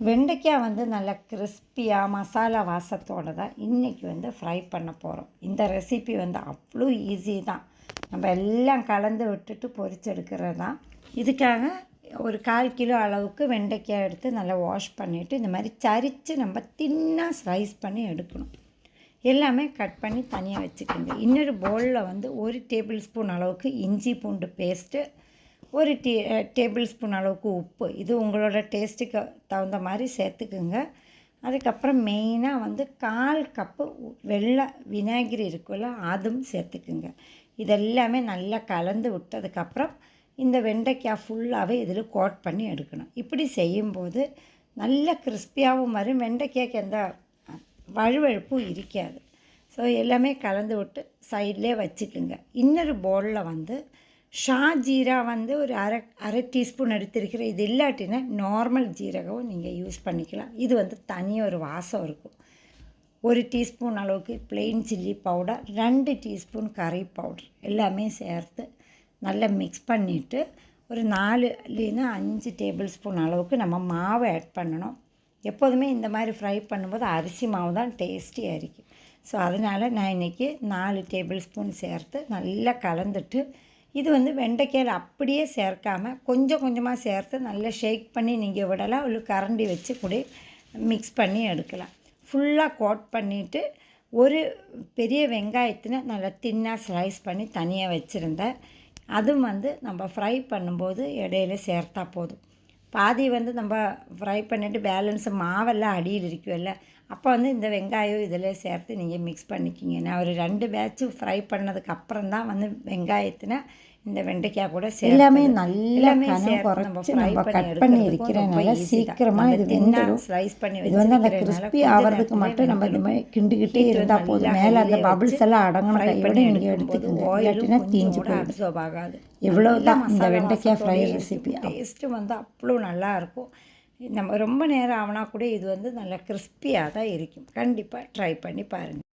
வெண்டைக்காய் வந்து நல்லா கிறிஸ்பியாக மசாலா வாசத்தோடு தான் இன்றைக்கி வந்து ஃப்ரை பண்ண போகிறோம். இந்த ரெசிபி வந்து அவ்வளோ ஈஸி தான். நம்ம எல்லாம் கலந்து விட்டுட்டு பொரிச்செடுக்கிறது தான். இதுக்காக ஒரு 1/4 கிலோ அளவுக்கு வெண்டைக்காய் எடுத்து நல்லா வாஷ் பண்ணிவிட்டு இந்த மாதிரி சரித்து நம்ம தின்னாக ஸ்லைஸ் பண்ணி எடுக்கணும். எல்லாமே கட் பண்ணி தனியாக வச்சுக்கோங்க. இன்னொரு பவுலில் வந்து 1 டேபிள் ஸ்பூன் அளவுக்கு இஞ்சி பூண்டு பேஸ்ட்டு, 1 டேபிள் ஸ்பூன் அளவுக்கு உப்பு, இது உங்களோட டேஸ்ட்டுக்கு தகுந்த மாதிரி சேர்த்துக்குங்க. அதுக்கப்புறம் மெயினாக வந்து 1/4 கப்பு வெள்ளை விநாகிரி இருக்குல்ல, அதுவும் சேர்த்துக்குங்க. இதெல்லாமே நல்லா கலந்து விட்டதுக்கப்புறம் இந்த வெண்டைக்காய் ஃபுல்லாகவே இதில் கோட் பண்ணி எடுக்கணும். இப்படி செய்யும்போது நல்ல கிறிஸ்பியாகவும் வரும், வெண்டைக்காய்க்கு எந்த வழுவழுப்பும் இருக்காது. ஸோ எல்லாமே கலந்து விட்டு சைட்லேயே வச்சுக்குங்க. இன்னொரு பவுலில் வந்து ஷாஜீரா வந்து ஒரு அரை டீஸ்பூன் எடுத்திருக்கிற. இது இல்லாட்டினா நார்மல் ஜீரகம் நீங்கள் யூஸ் பண்ணிக்கலாம். இது வந்து தனியாக ஒரு வாசம் இருக்கும். 1 டீஸ்பூன் அளவுக்கு ப்ளெயின் சில்லி பவுடர், 2 டீஸ்பூன் கறி பவுடர் எல்லாமே சேர்த்து நல்லா மிக்ஸ் பண்ணிவிட்டு ஒரு 4-5 டேபிள் ஸ்பூன் அளவுக்கு நம்ம மாவை ஆட் பண்ணணும். எப்போதுமே இந்த மாதிரி ஃப்ரை பண்ணும்போது அரிசி மாவு தான் டேஸ்டியாக இருக்கும். ஸோ அதனால் நான் இன்றைக்கி 4 டேபிள் ஸ்பூன் சேர்த்து நல்லா கலந்துட்டு, இது வந்து வெண்டைக்காயில் அப்படியே சேர்க்காமல் கொஞ்சம் கொஞ்சமாக சேர்த்து நல்லா ஷேக் பண்ணி நீங்கள் விடலாம். ஒரு கரண்டி வச்சு கூட மிக்ஸ் பண்ணி எடுக்கலாம். ஃபுல்லாக கோட் பண்ணிவிட்டு ஒரு பெரிய வெங்காயத்தினை நல்லா தின்னாக ஸ்லைஸ் பண்ணி தனியாக வச்சுருந்தேன். அதுவும் வந்து நம்ம ஃப்ரை பண்ணும்போது இடையில சேர்த்தா போதும். பாதி வந்து நம்ம ஃப்ரை பண்ணிவிட்டு பேலன்ஸு மாவெல்லாம் அடியில் இருக்கும்ல, அப்போ வந்து இந்த வெங்காயம் இதில் சேர்த்து நீங்கள் மிக்ஸ் பண்ணிக்கிங்க. நான் ஒரு 2 பேட்ச்சு ஃப்ரை பண்ணதுக்கப்புறம் தான் வந்து வெங்காயத்தினை இந்த வெண்டைக்காய் கூட எல்லாமே நல்லா குறைச்சி நம்ம கட் பண்ணி இருக்கிறனால சீக்கிரமாக இது வெந்துடும். ஸ்லைஸ் பண்ணி இது வந்து அந்த கிறிஸ்பி ஆகிறதுக்கு மட்டும் நம்ம இந்த மாதிரி கிண்டிக்கிட்டே இருந்தால் போதும். மேலே அந்த பபிள்ஸ் எல்லாம் அடங்கணும். கையோட நீங்கள் எடுத்துக்கோங்க, இல்லாட்டினா தீஞ்சு அப்சர்வ் ஆகாது. எவ்வளோ தான் இந்த வெண்டைக்காய் ஃப்ரை ரெசிபி டேஸ்ட்டு வந்து அவ்வளோ நல்லாயிருக்கும். நம்ம ரொம்ப நேரம் ஆகுனா கூட இது வந்து நல்லா கிறிஸ்பியாக தான் இருக்கும். கண்டிப்பாக ட்ரை பண்ணி பாருங்கள்.